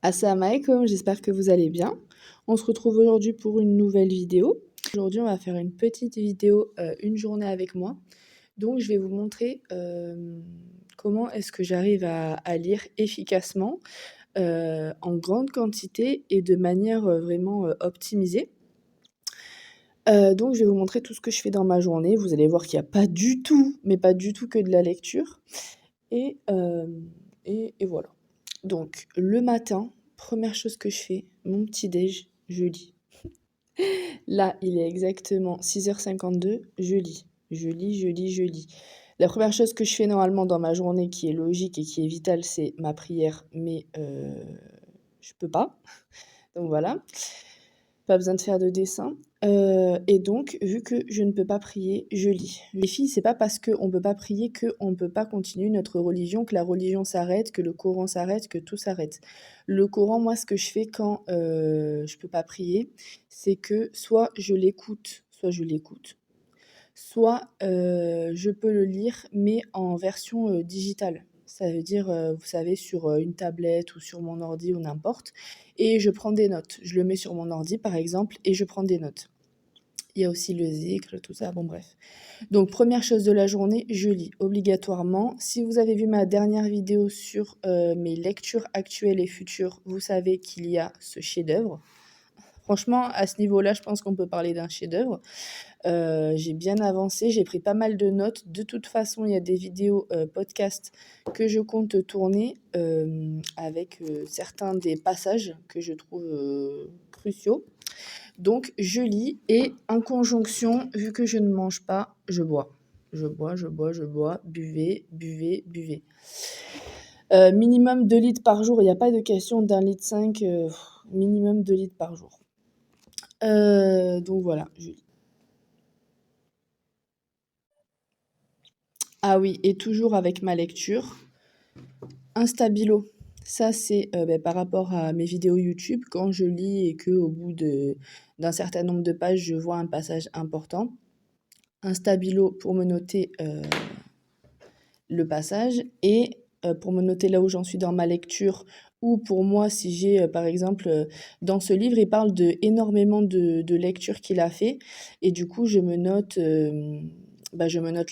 Assalamu alaikum, j'espère que vous allez bien. On se retrouve aujourd'hui pour une nouvelle vidéo. Aujourd'hui, on va faire une petite vidéo, une journée avec moi. Donc je vais vous montrer, comment est-ce que j'arrive à lire efficacement, en grande quantité et de manière, vraiment, optimisée. Donc je vais vous montrer tout ce que je fais dans ma journée. Vous allez voir qu'il y a pas du tout, mais pas du tout que de la lecture et et voilà. Donc le matin, première chose que je fais, mon petit déj, je lis. Là, il est exactement 6h52, je lis. Je lis, je lis, je lis. La première chose que je fais normalement dans ma journée qui est logique et qui est vitale, c'est ma prière, mais je peux pas. Donc voilà, pas besoin de faire de dessin. Et donc, vu que je ne peux pas prier, je lis. Les filles, c'est pas parce qu'on peut pas prier qu'on ne peut pas continuer notre religion, que la religion s'arrête, que le Coran s'arrête, que tout s'arrête. Le Coran, moi, ce que je fais quand je peux pas prier, c'est que soit je l'écoute, soit je peux le lire, mais en version digitale. Ça veut dire, vous savez, sur une tablette ou sur mon ordi ou n'importe, et je prends des notes. Je le mets sur mon ordi, par exemple, et je prends des notes. Il y a aussi le zikr, tout ça, bon bref. Donc première chose de la journée, je lis obligatoirement. Si vous avez vu ma dernière vidéo sur mes lectures actuelles et futures, vous savez qu'il y a ce chef-d'œuvre. Franchement, à ce niveau-là, je pense qu'on peut parler d'un chef-d'œuvre. J'ai bien avancé, j'ai pris pas mal de notes. De toute façon, il y a des vidéos, podcast que je compte tourner, avec, certains des passages que je trouve, cruciaux. Donc je lis et en conjonction, vu que je ne mange pas, je bois. Je bois, je bois, je bois, buvez, buvez, buvez. Minimum 2 litres par jour, il y a pas de question d'1,5 litre, minimum 2 litres par jour. Donc voilà, je lis. Ah oui, et toujours avec ma lecture, un stabilo. Ça, c'est par rapport à mes vidéos YouTube, quand je lis et qu'au bout d'un certain nombre de pages, je vois un passage important. Un stabilo pour me noter le passage et pour me noter là où j'en suis dans ma lecture, ou pour moi, si j'ai, par exemple, dans ce livre, il parle de énormément de lectures qu'il a fait et du coup, je me note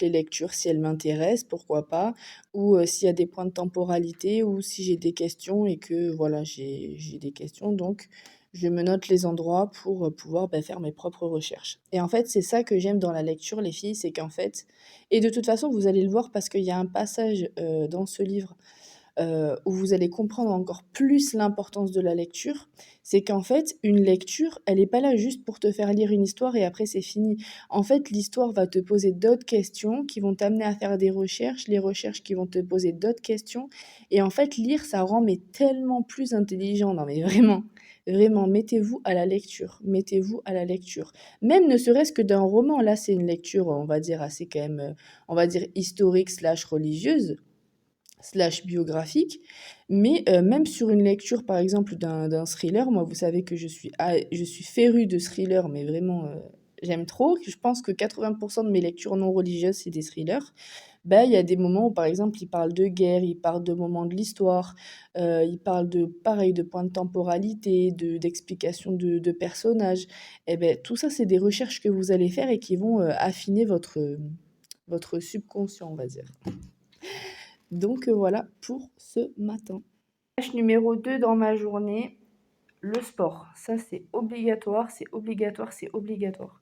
les lectures si elles m'intéressent, pourquoi pas, ou s'il y a des points de temporalité ou si j'ai des questions et que voilà, j'ai des questions donc je me note les endroits pour, pouvoir, faire mes propres recherches et en fait, c'est ça que j'aime dans la lecture les filles, c'est qu'en fait et de toute façon, vous allez le voir parce qu'il y a un passage, dans ce livre, où vous allez comprendre encore plus l'importance de la lecture. C'est qu'en fait, une lecture, elle est pas là juste pour te faire lire une histoire et après c'est fini. En fait, l'histoire va te poser d'autres questions qui vont t'amener à faire des recherches, les recherches qui vont te poser d'autres questions et en fait, lire, ça rend mais tellement plus intelligent. Non mais vraiment, vraiment, mettez-vous à la lecture, mettez-vous à la lecture. Même ne serait-ce que d'un roman, là, c'est une lecture, on va dire assez quand même, on va dire historique/religieuse slash biographique, mais même sur une lecture, par exemple, d'un thriller, moi, vous savez que je suis férue de thrillers, mais vraiment, j'aime trop. Je pense que 80 de mes lectures non religieuses, c'est des thrillers. Ben, il y a des moments où, par exemple, il parle de guerre, il parle de moments de l'histoire, il parle de pareil, de points de temporalité, d'explications de personnages et beh, tout ça, c'est des recherches que vous allez faire et qui vont, affiner votre subconscient, on va dire. Donc voilà pour ce matin. Tâche numéro 2 dans ma journée, le sport. Ça, c'est obligatoire, c'est obligatoire, c'est obligatoire.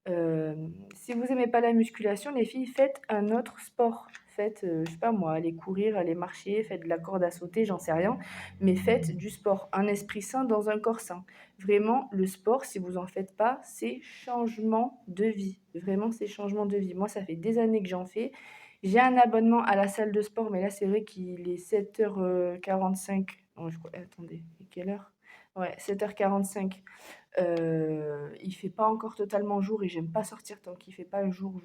Si vous aimez pas la musculation, les filles, faites un autre sport. Faites, je sais pas moi, allez courir, allez marcher, faites de la corde à sauter, j'en sais rien, mais faites du sport. Un esprit sain dans un corps sain. Vraiment, le sport, si vous en faites pas, c'est changement de vie. Vraiment, c'est changement de vie. Moi, ça fait des années que j'en fais. J'ai un abonnement à la salle de sport, mais là, c'est vrai qu'il est 7h45. Non, je crois attendez, il est quelle heure? Ouais, 7h45. Il fait pas encore totalement jour et j'aime pas sortir tant qu'il fait pas jour.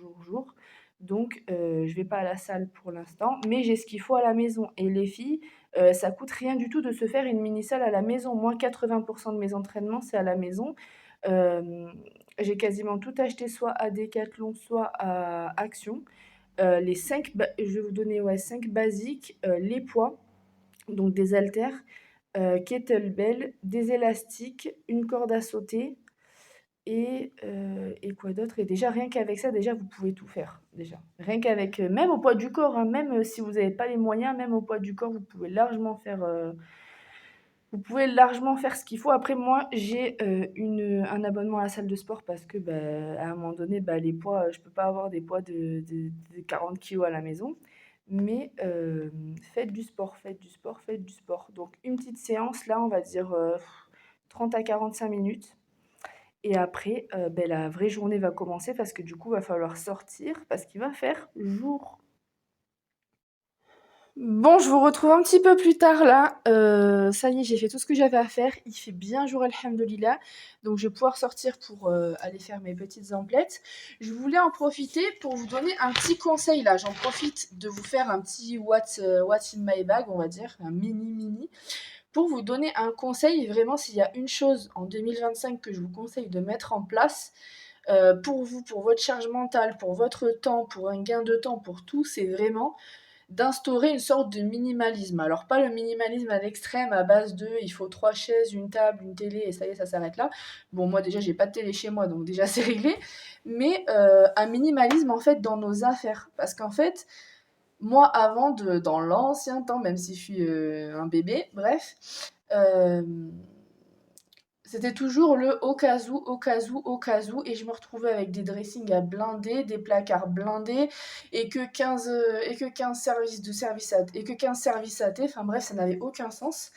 Donc je vais pas à la salle pour l'instant, mais j'ai ce qu'il faut à la maison et les filles, ça coûte rien du tout de se faire une mini salle à la maison. Moi, 80 de mes entraînements, c'est à la maison. Hem, j'ai quasiment tout acheté soit à Decathlon, soit à Action. Les 5 je vais vous donner, ouais, 5 basiques, les poids, donc des haltères, kettlebell, des élastiques, une corde à sauter et quoi d'autre? Et déjà, rien qu'avec ça, déjà, vous pouvez tout faire, déjà. Rien qu'avec, même au poids du corps, hein, même si vous n'avez pas les moyens, même au poids du corps, vous pouvez largement faire ce qu'il faut. Après, moi, j'ai un abonnement à la salle de sport parce que, bah, à un moment donné, bah, les poids, je peux pas avoir des poids de 40 kilos à la maison. Mais faites du sport, faites du sport, faites du sport. Donc, une petite séance, là, on va dire 30 à 45 minutes. Et après, ben, la vraie journée va commencer parce que du coup, il va falloir sortir parce qu'il va faire jour. Bon, je vous retrouve un petit peu plus tard là. Ça y est, j'ai fait tout ce que j'avais à faire. Il fait bien jour, alhamdoulilah. Donc, je vais pouvoir sortir pour aller faire mes petites emplettes. Je voulais en profiter pour vous donner un petit conseil là. J'en profite de vous faire un petit what's in my bag, on va dire, un mini. Pour vous donner un conseil, vraiment, s'il y a une chose en 2025 que je vous conseille de mettre en place, pour vous, pour votre charge mentale, pour votre temps, pour un gain de temps, pour tout, c'est vraiment d'instaurer une sorte de minimalisme. Alors pas le minimalisme à l'extrême à base de il faut 3 chaises, une table, une télé et ça y est, ça s'arrête là. Bon, moi déjà j'ai pas de télé chez moi donc déjà c'est réglé. Mais un minimalisme en fait dans nos affaires. Parce qu'en fait, moi avant, dans l'ancien temps, même si je suis un bébé, bref, euh, c'était toujours le au cas où, au cas où, au cas où, et je me retrouvais avec des dressings à blinder, des placards blindés, et que 15 services de service à, et que 15 services à thé, enfin bref, ça n'avait aucun sens.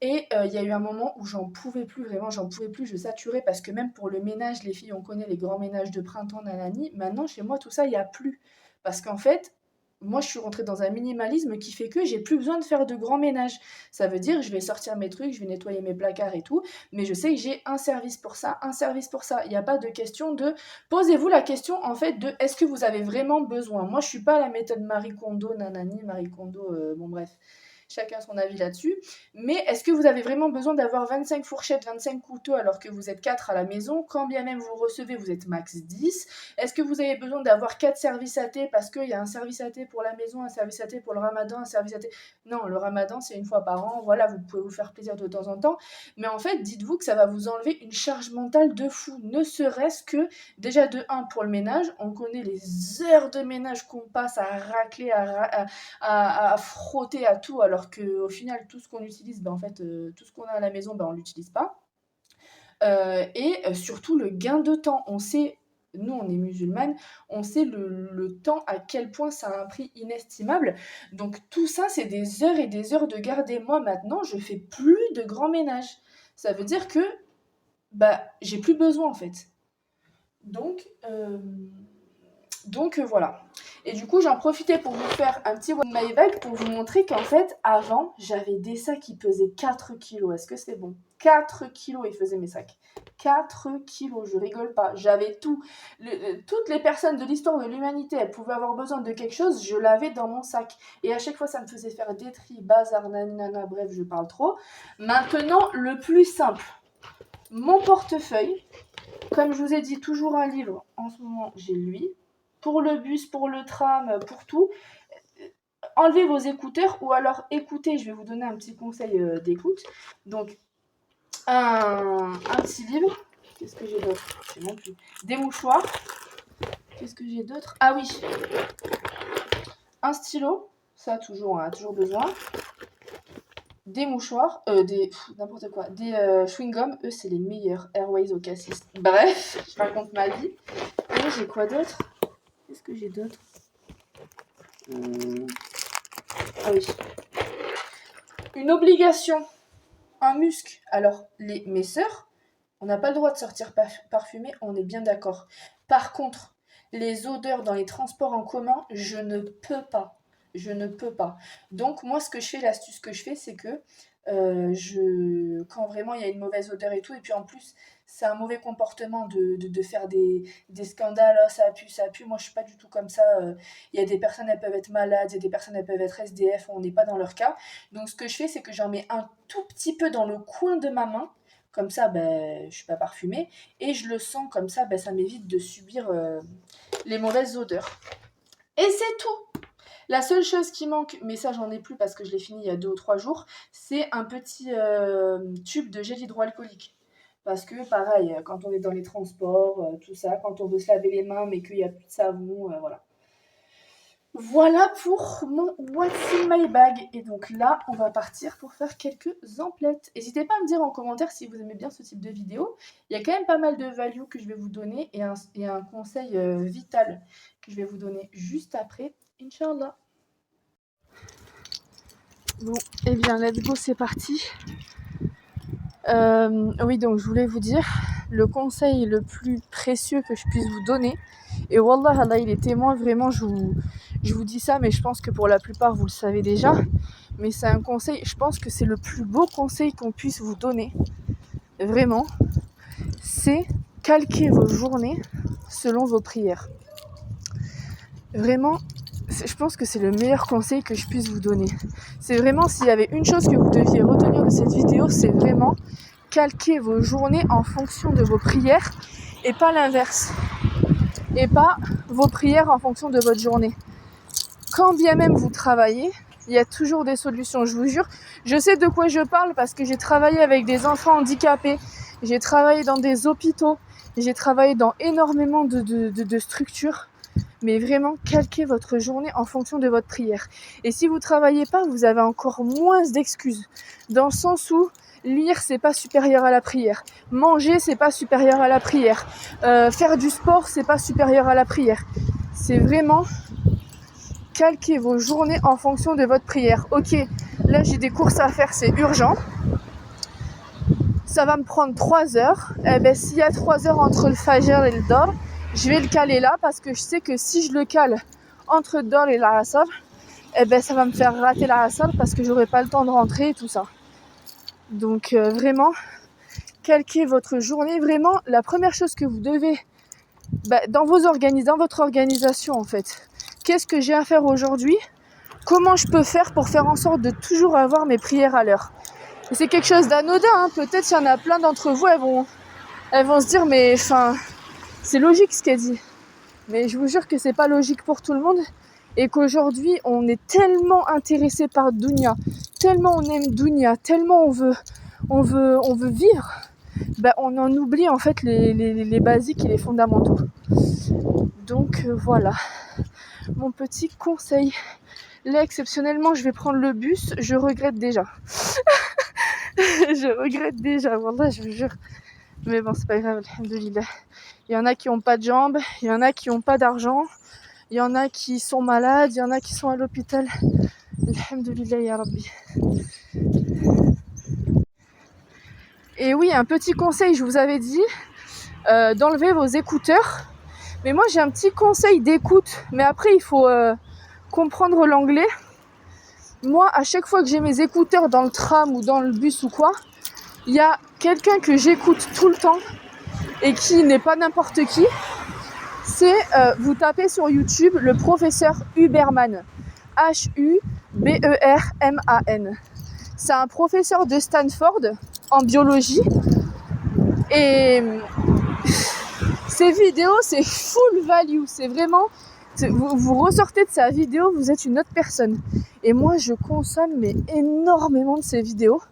Et il y a eu un moment où j'en pouvais plus, vraiment, j'en pouvais plus, je saturais, parce que même pour le ménage, les filles, on connaît les grands ménages de printemps, nanani, maintenant, chez moi, tout ça, il n'y a plus. Parce qu'en fait, moi, je suis rentrée dans un minimalisme qui fait que j'ai plus besoin de faire de grands ménages. Ça veut dire, je vais sortir mes trucs, je vais nettoyer mes placards et tout, mais je sais que j'ai un service pour ça, un service pour ça. Il n'y a pas de question de... Posez-vous la question, en fait, de est-ce que vous avez vraiment besoin. Moi, je suis pas la méthode Marie Kondo, nanani, Marie Kondo, bon bref, chacun son avis là-dessus. Mais est-ce que vous avez vraiment besoin d'avoir 25 fourchettes, 25 couteaux alors que vous êtes 4 à la maison? Quand bien même vous recevez, vous êtes max 10. Est-ce que vous avez besoin d'avoir 4 services à thé parce qu'il y a un service à thé pour la maison, un service à thé pour le ramadan, un service à thé... Non, le ramadan, c'est une fois par an. Voilà, vous pouvez vous faire plaisir de temps en temps. Mais en fait, dites-vous que ça va vous enlever une charge mentale de fou. Ne serait-ce que, déjà de 1 pour le ménage, on connaît les heures de ménage qu'on passe à racler, à frotter à tout, alors qu'au final, tout ce qu'on utilise, ben, en fait, tout ce qu'on a à la maison, ben, on ne l'utilise pas. Et surtout le gain de temps. On sait, nous on est musulmanes, on sait le temps à quel point ça a un prix inestimable. Donc tout ça, c'est des heures et des heures de garder. Moi maintenant, je fais plus de grand ménage. Ça veut dire que bah, j'ai plus besoin en fait. Donc, euh, donc voilà. Et du coup, j'en profitais pour vous faire un petit one my bag pour vous montrer qu'en fait, avant, j'avais des sacs qui pesaient 4 kilos. Est-ce que c'est bon? 4 kilos, ils faisaient mes sacs. 4 kilos, je rigole pas. J'avais tout. Toutes les personnes de l'histoire de l'humanité, elles pouvaient avoir besoin de quelque chose, je l'avais dans mon sac. Et à chaque fois, ça me faisait faire des tris, bazar, nanana, bref, je parle trop. Maintenant, le plus simple. Mon portefeuille, comme je vous ai dit, toujours un livre. En ce moment, j'ai lui. Pour le bus, pour le tram, pour tout. Enlevez vos écouteurs ou alors écoutez, je vais vous donner un petit conseil d'écoute. Donc, un petit livre. Qu'est-ce que j'ai d'autre? Je sais même plus. Des mouchoirs. Qu'est-ce que j'ai d'autre? Ah oui. Un stylo. Ça, toujours, on a toujours besoin. Des mouchoirs. N'importe quoi. Des chewing-gums. Eux, c'est les meilleurs. Airways au cassis. Bref, je raconte ma vie. Et j'ai quoi d'autre? Qu'est-ce que j'ai d'autre? Ah oui. Une obligation, un muscle. Alors, mes sœurs, on n'a pas le droit de sortir parfumé, on est bien d'accord. Par contre, les odeurs dans les transports en commun, je ne peux pas. Je ne peux pas. Donc, moi, ce que je fais, l'astuce que je fais, c'est que quand vraiment il y a une mauvaise odeur et tout, et puis en plus, c'est un mauvais comportement de faire des scandales, oh, ça pue. Moi, je suis pas du tout comme ça. Il y a des personnes, elles peuvent être malades, il y a des personnes, elles peuvent être SDF, on n'est pas dans leur cas. Donc, ce que je fais, c'est que j'en mets un tout petit peu dans le coin de ma main. Comme ça, ben, je suis pas parfumée. Et je le sens comme ça, ben, ça m'évite de subir les mauvaises odeurs. Et c'est tout. La seule chose qui manque, mais ça j'en ai plus parce que je l'ai fini il y a 2 ou 3 jours, c'est un petit tube de gel hydroalcoolique. Parce que pareil, quand on est dans les transports, tout ça, quand on veut se laver les mains mais qu'il n'y a plus de savon, voilà. Voilà pour mon What's in my bag. Et donc là, on va partir pour faire quelques emplettes. N'hésitez pas à me dire en commentaire si vous aimez bien ce type de vidéo. Il y a quand même pas mal de value que je vais vous donner et un conseil vital que je vais vous donner juste après, Inch'Allah. Bon, et bien, let's go, c'est parti. Oui, donc je voulais vous dire, le conseil le plus précieux que je puisse vous donner, et Wallah, Allah, il est témoin, vraiment, je vous dis ça, mais je pense que pour la plupart, vous le savez déjà, mais c'est un conseil, je pense que c'est le plus beau conseil qu'on puisse vous donner, vraiment, c'est calquer vos journées selon vos prières. Vraiment, je pense que c'est le meilleur conseil que je puisse vous donner. C'est vraiment, s'il y avait une chose que vous deviez retenir de cette vidéo, c'est vraiment calquer vos journées en fonction de vos prières et pas l'inverse. Et pas vos prières en fonction de votre journée. Quand bien même vous travaillez, il y a toujours des solutions, je vous jure. Je sais de quoi je parle parce que j'ai travaillé avec des enfants handicapés, j'ai travaillé dans des hôpitaux, j'ai travaillé dans énormément de structures. Mais vraiment, calquez votre journée en fonction de votre prière. Et si vous ne travaillez pas, vous avez encore moins d'excuses. Dans le sens où lire, c'est pas supérieur à la prière. Manger, c'est pas supérieur à la prière. Faire du sport, c'est pas supérieur à la prière. C'est vraiment calquer vos journées en fonction de votre prière. Ok, là j'ai des courses à faire, c'est urgent. Ça va me prendre 3 heures. Eh ben, s'il y a 3 heures entre le Fajr et le Dor, je vais le caler là parce que je sais que si je le cale entre le Dor et la Asr, eh ben, ça va me faire rater la Asr parce que j'aurai pas le temps de rentrer et tout ça. Donc vraiment, calquez votre journée. Vraiment, la première chose que vous devez, dans votre organisation en fait, qu'est-ce que j'ai à faire aujourd'hui? Comment je peux faire pour faire en sorte de toujours avoir mes prières à l'heure? Et c'est quelque chose d'anodin, hein. Peut-être qu'il y en a plein d'entre vous, elles vont se dire mais enfin c'est logique ce qu'elle dit. Mais je vous jure que c'est pas logique pour tout le monde et qu'aujourd'hui on est tellement intéressé par Dunya, tellement on aime Dunya, tellement on veut vivre, on en oublie en fait les basiques et les fondamentaux. Donc voilà, mon petit conseil. Là exceptionnellement je vais prendre le bus, je regrette déjà. Je regrette déjà, wallah, je vous jure. Mais bon, c'est pas grave, alhamdoulilah. Il y en a qui n'ont pas de jambes, il y en a qui n'ont pas d'argent, il y en a qui sont malades, il y en a qui sont à l'hôpital. Alhamdoulilah, ya Rabbi. Et oui, un petit conseil, je vous avais dit d'enlever vos écouteurs. Mais moi, j'ai un petit conseil d'écoute. Mais après, il faut comprendre l'anglais. Moi, à chaque fois que j'ai mes écouteurs dans le tram ou dans le bus ou quoi, il y a quelqu'un que j'écoute tout le temps et qui n'est pas n'importe qui. C'est, vous tapez sur YouTube le professeur Huberman. Huberman. C'est un professeur de Stanford en biologie. Et ces vidéos, c'est full value. C'est vraiment... Vous ressortez de sa vidéo, vous êtes une autre personne. Et moi, je consomme mais énormément de ces vidéos.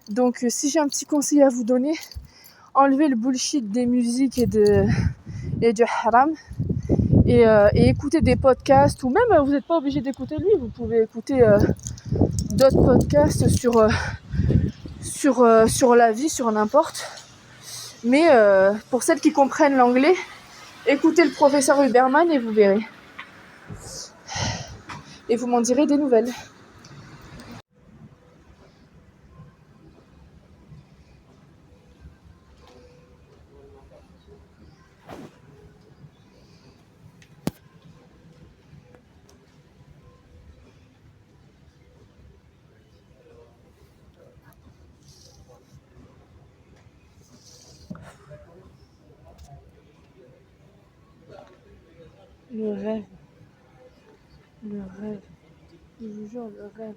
Donc, si j'ai un petit conseil à vous donner, enlevez le bullshit des musiques et du haram. Et écouter des podcasts, ou même vous n'êtes pas obligé d'écouter lui, vous pouvez écouter d'autres podcasts sur la vie, sur n'importe. Mais pour celles qui comprennent l'anglais, écoutez le professeur Huberman et vous verrez. Et vous m'en direz des nouvelles. Le rêve. Le rêve. Je vous jure, le rêve.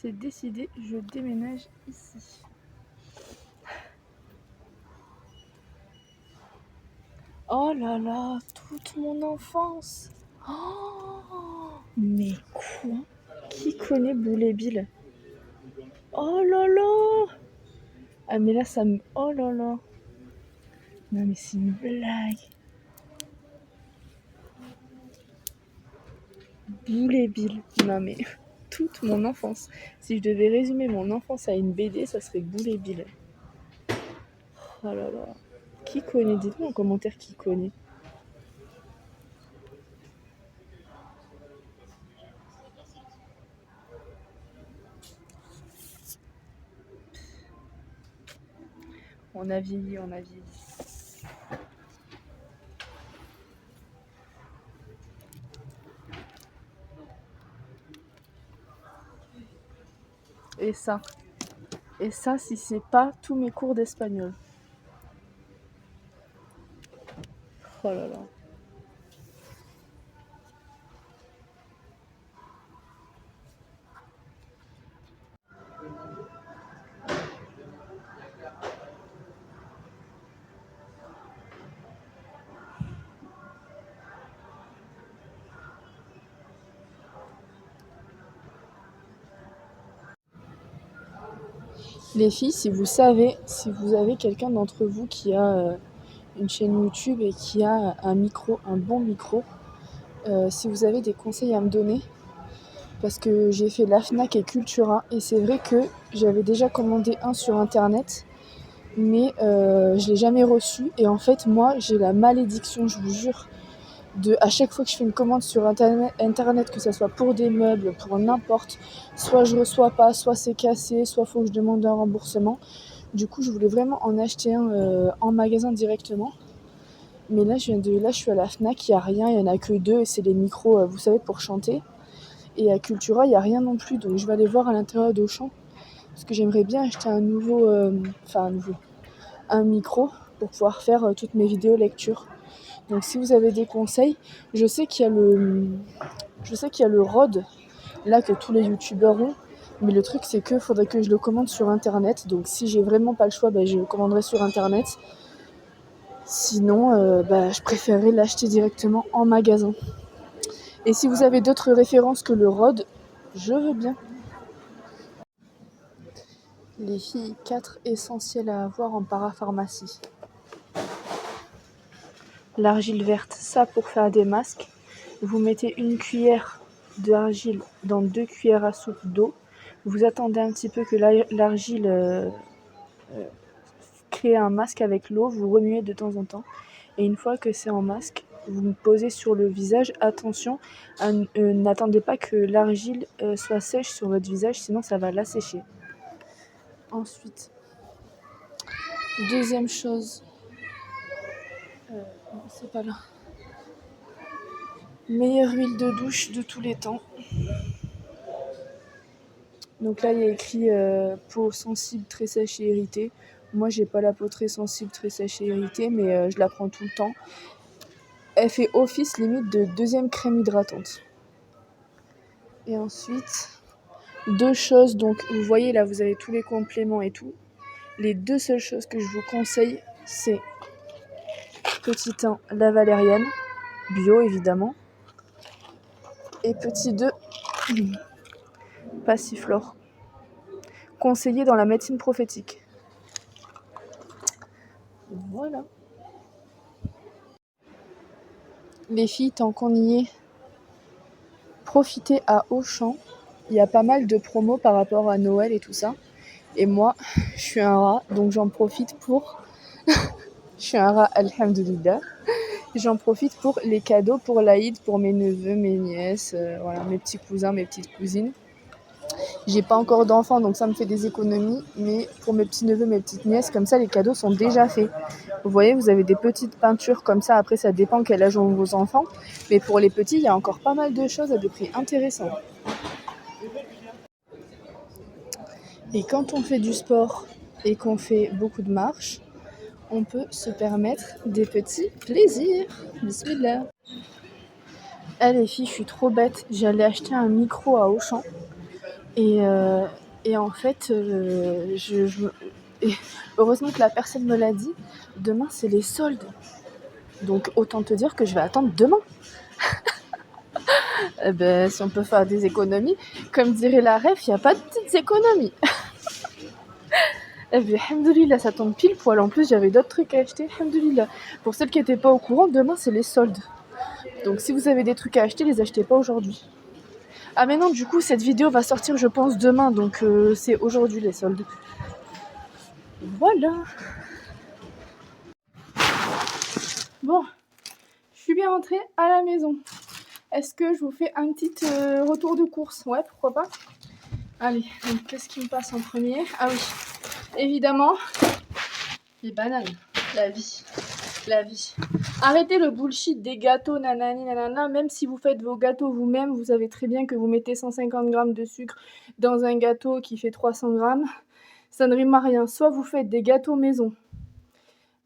c'est décidé, je déménage ici. Oh là là, toute mon enfance. Oh, mais quoi? Qui connaît Boule Bill? Oh là là. Ah mais là ça me... Oh là là. Non mais c'est une blague. Boule Bill. Non mais toute mon enfance. Si je devais résumer mon enfance à une BD, ça serait Boule Bill. Oh là là. Qui connaît? Dites-moi en commentaire qui connaît. On a vieilli, on a vieilli. Et ça si c'est pas tous mes cours d'espagnol. Oh là là. Les filles, si vous avez quelqu'un d'entre vous qui a une chaîne YouTube et qui a un micro, un bon micro, si vous avez des conseils à me donner, parce que j'ai fait la Fnac et Cultura, et c'est vrai que j'avais déjà commandé un sur internet, mais je l'ai jamais reçu, et en fait moi j'ai la malédiction, je vous jure, à chaque fois que je fais une commande sur internet, que ce soit pour des meubles, pour n'importe, soit je reçois pas, soit c'est cassé, soit faut que je demande un remboursement. Du coup, je voulais vraiment en acheter un en magasin directement. Mais là, je suis à la Fnac, il n'y a rien, il n'y en a que deux, et c'est les micros, vous savez, pour chanter. Et à Cultura, il n'y a rien non plus, donc je vais aller voir à l'intérieur d'Auchan. Parce que j'aimerais bien acheter un micro pour pouvoir faire toutes mes vidéos lecture. Donc si vous avez des conseils, je sais qu'il y a le Rode, là que tous les youtubeurs ont, mais le truc c'est que faudrait que je le commande sur internet. Donc si j'ai vraiment pas le choix, je le commanderai sur internet. Sinon, je préférerais l'acheter directement en magasin. Et si vous avez d'autres références que le Rode, je veux bien. Les filles, 4 essentiels à avoir en parapharmacie. L'argile verte, ça pour faire des masques. Vous mettez une cuillère d'argile dans 2 cuillères à soupe d'eau. Vous attendez un petit peu que l'argile crée un masque avec l'eau. Vous remuez de temps en temps. Et une fois que c'est en masque, vous me posez sur le visage. Attention, n'attendez pas que l'argile soit sèche sur votre visage, sinon ça va l'assécher. Ensuite, deuxième chose, c'est pas là. Meilleure huile de douche de tous les temps. Donc là, il y a écrit peau sensible, très sèche et irritée. Moi, j'ai pas la peau très sensible, très sèche et irritée, mais je la prends tout le temps. Elle fait office limite de deuxième crème hydratante. Et ensuite, deux choses. Donc, vous voyez là, vous avez tous les compléments et tout. Les deux seules choses que je vous conseille, c'est petit 1, la valériane, bio évidemment. Et petit 2, passiflore, conseillé dans la médecine prophétique. Voilà. Les filles, tant qu'on y est, profitez à Auchan. Il y a pas mal de promos par rapport à Noël et tout ça. Et moi, je suis un rat, donc j'en profite pour... je suis un rat, alhamdoulilah. J'en profite pour les cadeaux pour l'Aïd, pour mes neveux, mes nièces, voilà, mes petits cousins, mes petites cousines. J'ai pas encore d'enfants, donc ça me fait des économies. Mais pour mes petits neveux, mes petites nièces, comme ça, les cadeaux sont déjà faits. Vous voyez, vous avez des petites peintures comme ça. Après, ça dépend quel âge ont vos enfants. Mais pour les petits, il y a encore pas mal de choses à des prix intéressants. Et quand on fait du sport et qu'on fait beaucoup de marche, on peut se permettre des petits plaisirs. Bismillah. Eh les filles, je suis trop bête. J'allais acheter un micro à Auchan. Et, en fait, et heureusement que la personne me l'a dit, demain c'est les soldes. Donc autant te dire que je vais attendre demain. Eh ben, si on peut faire des économies, comme dirait la ref, il n'y a pas de petites économies. Eh bien, alhamdoulilah, ça tombe pile poil. En plus, j'avais d'autres trucs à acheter, alhamdoulilah. Pour celles qui n'étaient pas au courant, demain c'est les soldes. Donc si vous avez des trucs à acheter, les achetez pas aujourd'hui. Ah mais non, du coup, cette vidéo va sortir, je pense, demain. Donc c'est aujourd'hui les soldes. Voilà. Bon, je suis bien rentrée à la maison. Est-ce que je vous fais un petit retour de course? Ouais, pourquoi pas. Allez, donc qu'est-ce qui me passe en premier? Ah oui, évidemment, les bananes, la vie, la vie. Arrêtez le bullshit des gâteaux, nanani, nanana. Même si vous faites vos gâteaux vous-même, vous savez très bien que vous mettez 150 grammes de sucre dans un gâteau qui fait 300 grammes. Ça ne rime à rien. Soit vous faites des gâteaux maison.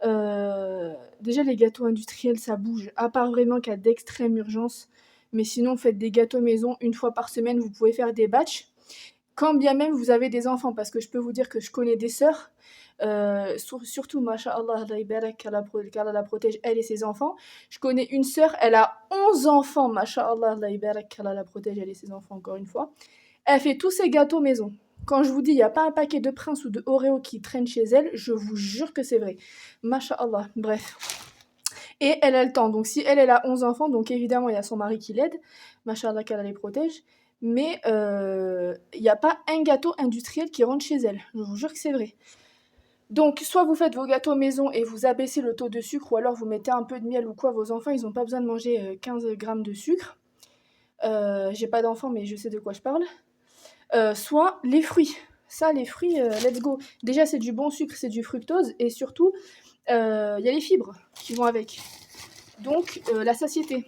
Déjà, les gâteaux industriels, ça bouge, à part vraiment qu'à d'extrême urgence. Mais sinon, faites des gâteaux maison une fois par semaine. Vous pouvez faire des batchs. Quand bien même vous avez des enfants, parce que je peux vous dire que je connais des sœurs, surtout, masha'Allah, qu'Allah la protège, elle et ses enfants. Je connais une sœur, elle a 11 enfants, masha'Allah, qu'Allah la protège, elle et ses enfants, encore une fois. Elle fait tous ses gâteaux maison. Quand je vous dis, il n'y a pas un paquet de Prince ou de Oreo qui traîne chez elle, je vous jure que c'est vrai. Masha'Allah, bref. Et elle a le temps. Donc si elle a 11 enfants, donc évidemment, il y a son mari qui l'aide. Masha'Allah, qu'Allah les protège. Mais il n'y a pas un gâteau industriel qui rentre chez elle. Je vous jure que c'est vrai. Donc, soit vous faites vos gâteaux maison et vous abaissez le taux de sucre, ou alors vous mettez un peu de miel ou quoi. Vos enfants, ils n'ont pas besoin de manger 15 grammes de sucre. J'ai pas d'enfants, mais je sais de quoi je parle. Soit les fruits. Ça, les fruits, let's go. Déjà, c'est du bon sucre, c'est du fructose. Et surtout, il y a les fibres qui vont avec. Donc, la satiété.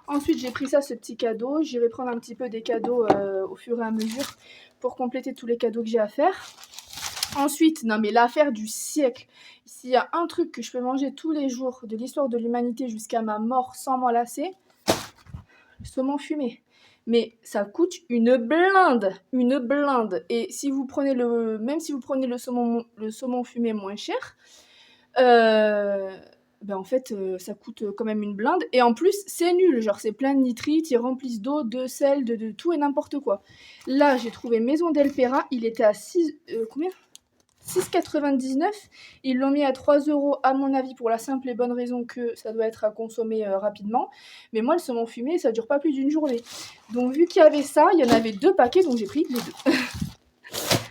Ensuite, j'ai pris ça, ce petit cadeau. J'irai prendre un petit peu des cadeaux au fur et à mesure pour compléter tous les cadeaux que j'ai à faire. Ensuite, non mais l'affaire du siècle. S'il y a un truc que je peux manger tous les jours de l'histoire de l'humanité jusqu'à ma mort sans m'en lasser, le saumon fumé. Mais ça coûte une blinde, une blinde. Et si vous prenez même si vous prenez le saumon fumé moins cher, en fait, ça coûte quand même une blinde. Et en plus, c'est nul. Genre, c'est plein de nitrites, ils remplissent d'eau, de sel, de tout et n'importe quoi. Là, j'ai trouvé Maison del Pera. Il était à 6,99. Ils l'ont mis à 3 € à mon avis pour la simple et bonne raison que ça doit être à consommer rapidement. Mais moi, le saumon fumé, ça dure pas plus d'une journée. Donc vu qu'il y avait ça, il y en avait 2 paquets, donc j'ai pris les 2.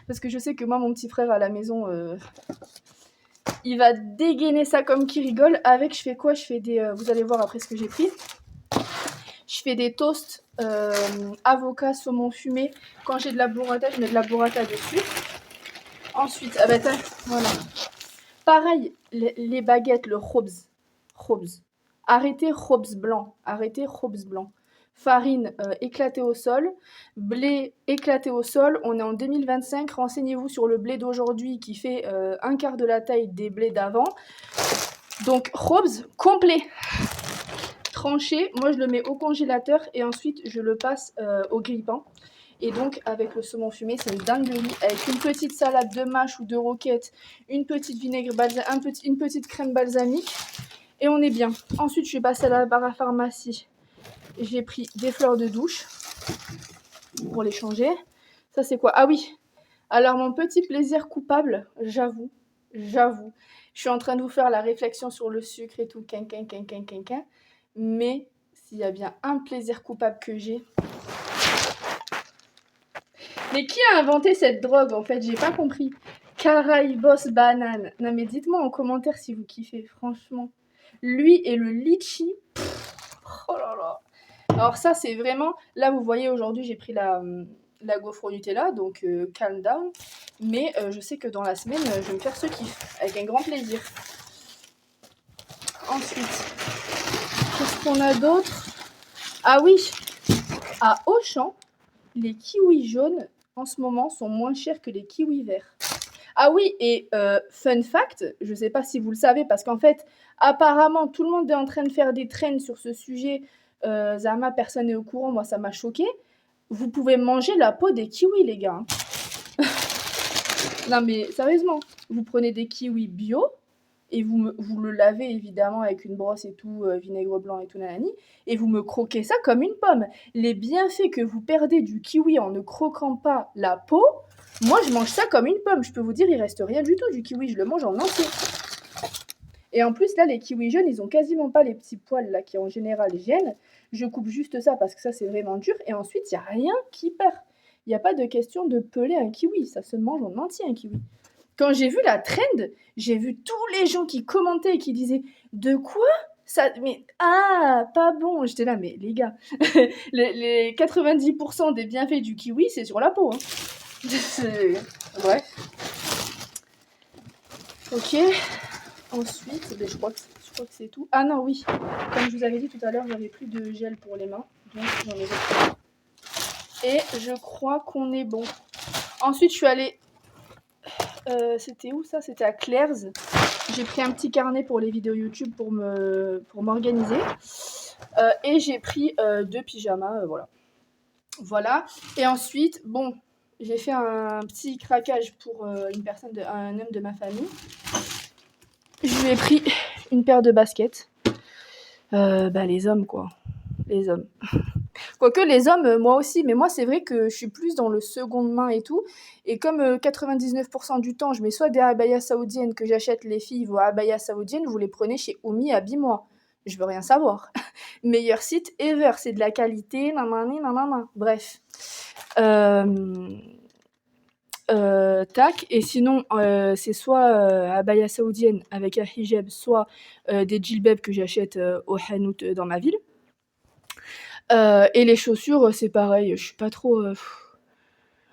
Parce que je sais que moi, mon petit frère à la maison, il va dégainer ça comme qui rigole. Avec, je fais quoi? Je fais des... vous allez voir après ce que j'ai pris. Je fais des toasts avocat, saumon fumé. Quand j'ai de la burrata, je mets de la burrata dessus. Ensuite, voilà. Pareil, les baguettes, le khobz. Arrêtez khobz blanc. Arrêtez khobz blanc. Farine éclatée au sol, blé éclaté au sol. On est en 2025. Renseignez-vous sur le blé d'aujourd'hui qui fait un quart de la taille des blés d'avant. Donc, khobz complet. Tranché. Moi, je le mets au congélateur et ensuite, je le passe au grille-pain. Et donc, avec le saumon fumé, c'est une dinguerie. Avec une petite salade de mâche ou de roquette, une petite une petite crème balsamique. Et on est bien. Ensuite, je suis passée à la barre à pharmacie. J'ai pris des fleurs de douche pour les changer. Ça, c'est quoi? Ah oui. Alors, mon petit plaisir coupable, j'avoue. Je suis en train de vous faire la réflexion sur le sucre et tout. Mais s'il y a bien un plaisir coupable que j'ai... Mais qui a inventé cette drogue en fait? J'ai pas compris. Caraïbos banane. Non mais dites-moi en commentaire si vous kiffez, franchement. Lui et le litchi. Oh là là. Alors ça c'est vraiment... Là vous voyez aujourd'hui j'ai pris la gaufre au Nutella, donc calm down. Mais je sais que dans la semaine je vais me faire ce kiff, avec un grand plaisir. Ensuite, qu'est-ce qu'on a d'autre? Ah oui, à Auchan, les kiwis jaunes en ce moment sont moins chers que les kiwis verts. Ah oui, et fun fact, je ne sais pas si vous le savez, parce qu'en fait, apparemment, tout le monde est en train de faire des trends sur ce sujet. Zama, personne n'est au courant, moi ça m'a choqué. Vous pouvez manger la peau des kiwis, les gars. Non, mais sérieusement, vous prenez des kiwis bio et vous le lavez évidemment avec une brosse et tout, vinaigre blanc et tout nanani, et vous me croquez ça comme une pomme. Les bienfaits que vous perdez du kiwi en ne croquant pas la peau, moi je mange ça comme une pomme. Je peux vous dire, il reste rien du tout du kiwi, je le mange en entier. Et en plus, là, les kiwis jeunes, ils ont quasiment pas les petits poils là qui en général gênent. Je coupe juste ça parce que ça c'est vraiment dur. Et ensuite, il n'y a rien qui perd. Il n'y a pas de question de peler un kiwi. Ça se mange en entier un kiwi. Quand j'ai vu la trend, j'ai vu tous les gens qui commentaient et qui disaient de quoi ça, mais ah, pas bon. J'étais là, mais les gars, les 90% des bienfaits du kiwi, c'est sur la peau. Hein. Bref. Ok. Ensuite, ben, je crois que c'est tout. Ah non, oui. Comme je vous avais dit tout à l'heure, j'avais plus de gel pour les mains. Donc j'en ai d'autres. Et je crois qu'on est bon. Ensuite, je suis allée... c'était où ça? C'était à Claire's. J'ai pris un petit carnet pour les vidéos YouTube pour m'organiser. Et j'ai pris 2 pyjamas, voilà. Voilà. Et ensuite, bon, j'ai fait un petit craquage pour un homme de ma famille. Je lui ai pris une paire de baskets. Les hommes, quoi. Les hommes. Quoique les hommes, moi aussi, mais moi c'est vrai que je suis plus dans le seconde main et tout. Et comme 99% du temps, je mets soit des abayas saoudiennes que j'achète les filles, vos abayas saoudiennes, vous les prenez chez Oumi, habille-moi. Je veux rien savoir. Meilleur site ever, c'est de la qualité, nanana, nanana. Bref. Tac. Et sinon, c'est soit abaya saoudienne avec un hijab, soit des djilbabs que j'achète au hanout dans ma ville. Et les chaussures, c'est pareil, je suis pas trop...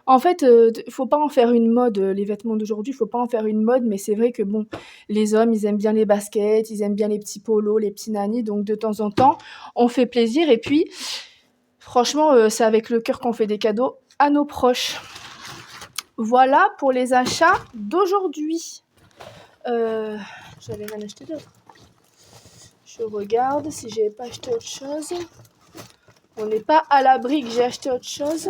En fait, faut pas en faire une mode, les vêtements d'aujourd'hui, faut pas en faire une mode, mais c'est vrai que bon, les hommes, ils aiment bien les baskets, ils aiment bien les petits polos, les petits nannies, donc de temps en temps, on fait plaisir. Et puis, franchement, c'est avec le cœur qu'on fait des cadeaux à nos proches. Voilà pour les achats d'aujourd'hui. J'avais rien acheté d'autre. Je regarde si j'avais pas acheté autre chose. On n'est pas à l'abri que j'ai acheté autre chose.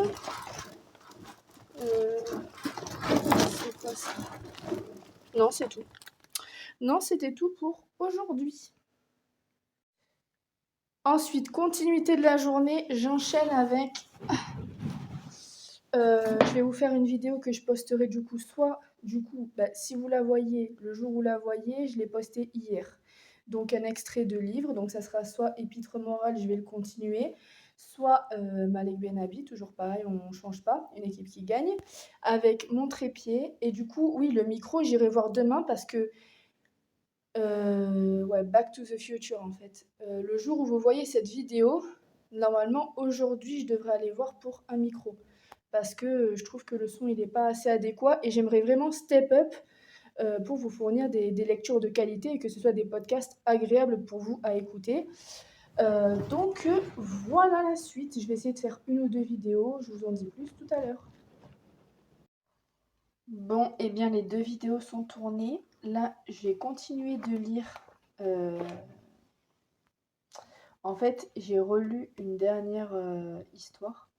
C'est quoi ça? Non, c'est tout. Non, c'était tout pour aujourd'hui. Ensuite, continuité de la journée, j'enchaîne avec... je vais vous faire une vidéo que je posterai du coup, si vous la voyez, le jour où vous la voyez, je l'ai postée hier. Donc un extrait de livre, donc ça sera soit Épître morale, je vais le continuer, soit Malek Benabi, toujours pareil, on ne change pas, une équipe qui gagne, avec mon trépied. Et du coup, oui, le micro, j'irai voir demain parce que Back to the Future en fait. Le jour où vous voyez cette vidéo, normalement aujourd'hui je devrais aller voir pour un micro. Parce que je trouve que le son il n'est pas assez adéquat et j'aimerais vraiment step up pour vous fournir des lectures de qualité et que ce soit des podcasts agréables pour vous à écouter. Donc voilà la suite. Je vais essayer de faire une ou deux vidéos. Je vous en dis plus tout à l'heure. Bon, et bien les 2 vidéos sont tournées. Là, je vais continuer de lire. En fait, j'ai relu une dernière histoire.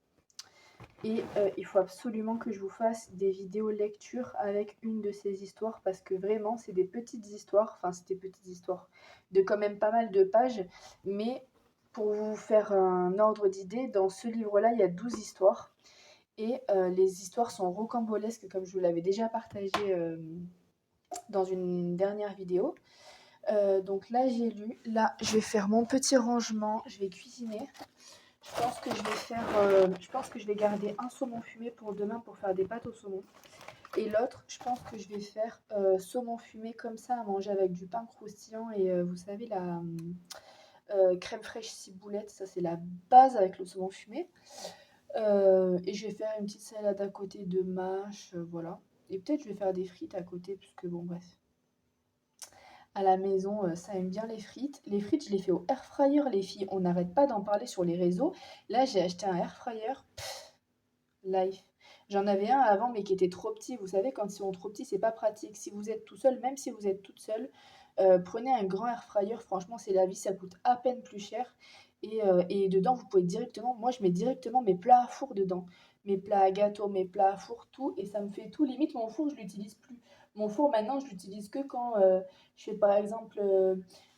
Et il faut absolument que je vous fasse des vidéos lecture avec une de ces histoires parce que vraiment, c'est des petites histoires. Enfin, c'est des petites histoires de quand même pas mal de pages. Mais pour vous faire un ordre d'idée, dans ce livre-là, il y a 12 histoires. Et les histoires sont rocambolesques, comme je vous l'avais déjà partagé dans une dernière vidéo. Donc là, j'ai lu. Là, je vais faire mon petit rangement. Je vais cuisiner. Je pense que je vais garder un saumon fumé pour demain pour faire des pâtes au saumon. Et l'autre, je pense que je vais faire saumon fumé comme ça à manger avec du pain croustillant et vous savez la crème fraîche ciboulette, ça c'est la base avec le saumon fumé. Et je vais faire une petite salade à côté de mâche, voilà. Et peut-être je vais faire des frites à côté puisque bon bref. À la maison, ça aime bien les frites. Les frites, je les fais au air fryer, les filles. On n'arrête pas d'en parler sur les réseaux. Là, j'ai acheté un air fryer. Life. J'en avais un avant, mais qui était trop petit. Vous savez, quand ils sont trop petits, c'est pas pratique. Si vous êtes tout seul, même si vous êtes toute seule, prenez un grand air fryer. Franchement, c'est la vie. Ça coûte à peine plus cher. Et dedans, vous pouvez directement moi, je mets directement mes plats à four dedans. Mes plats à gâteau, mes plats à four, tout et ça me fait tout. Limite, mon four, je l'utilise plus. Mon four, maintenant, je l'utilise que quand, je fais, par exemple,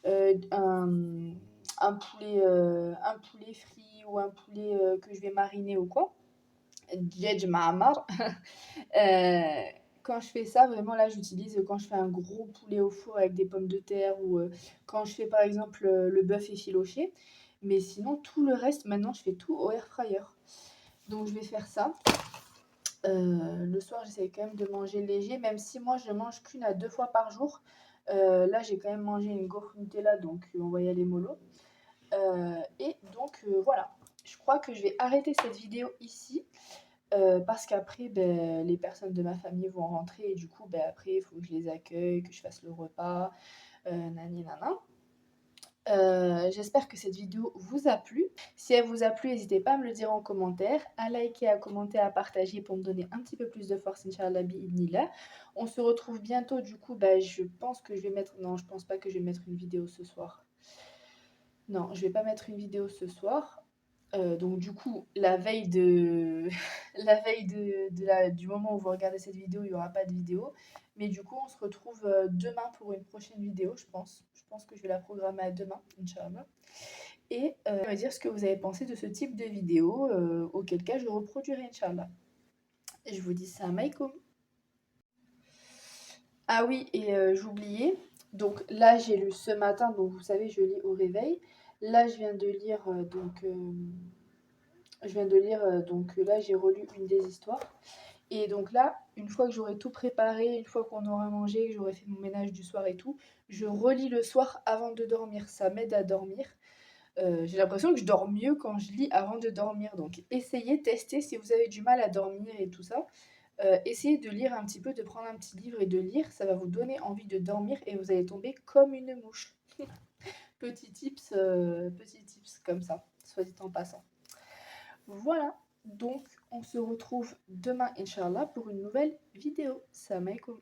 un poulet frit ou un poulet, que je vais mariner ou quoi. دجاج معمر. Heu, Quand je fais ça, vraiment là, j'utilise quand je fais un gros poulet au four avec des pommes de terre ou, quand je fais par exemple, le bœuf effiloché. Mais sinon tout le reste, maintenant, je fais tout au air fryer. Donc je vais faire ça. Le soir, j'essaie quand même de manger léger, même si moi je mange qu'1 à 2 fois par jour. Là, j'ai quand même mangé une gaufre Nutella, donc on va y aller mollo. Et donc voilà. Je crois que je vais arrêter cette vidéo ici. Parce qu'après, les personnes de ma famille vont rentrer et du coup, après, il faut que je les accueille, que je fasse le repas, nani nana. J'espère que cette vidéo vous a plu. Si elle vous a plu, n'hésitez pas à me le dire en commentaire, à liker, à commenter, à partager pour me donner un petit peu plus de force, Inch'Allah bi'idhnillah. On se retrouve bientôt, du coup, je pense que je vais mettre... Non, je pense pas que je vais mettre une vidéo ce soir. Non, je vais pas mettre une vidéo ce soir. Donc du coup, la veille de la veille du moment où vous regardez cette vidéo, il y aura pas de vidéo. Mais du coup, on se retrouve, demain pour une prochaine vidéo, je pense. Je pense que je vais la programmer à demain, inch'Allah. Et me dire ce que vous avez pensé de ce type de vidéo, auquel cas je reproduirai, inch'Allah. Je vous dis salam alaikum. Ah oui, et j'oubliais. Donc là, j'ai lu ce matin, donc vous savez, je lis au réveil. Là, je viens de lire, donc là, j'ai relu une des histoires. Et donc là, une fois que j'aurai tout préparé, une fois qu'on aura mangé, que j'aurai fait mon ménage du soir et tout, je relis le soir avant de dormir. Ça m'aide à dormir. J'ai l'impression que je dors mieux quand je lis avant de dormir. Donc essayez, testez si vous avez du mal à dormir et tout ça. Essayez de lire un petit peu, de prendre un petit livre et de lire. Ça va vous donner envie de dormir et vous allez tomber comme une mouche. Petit tips comme ça, soit dit en passant. Voilà, donc on se retrouve demain, Inch'Allah, pour une nouvelle vidéo. Salam alaikum.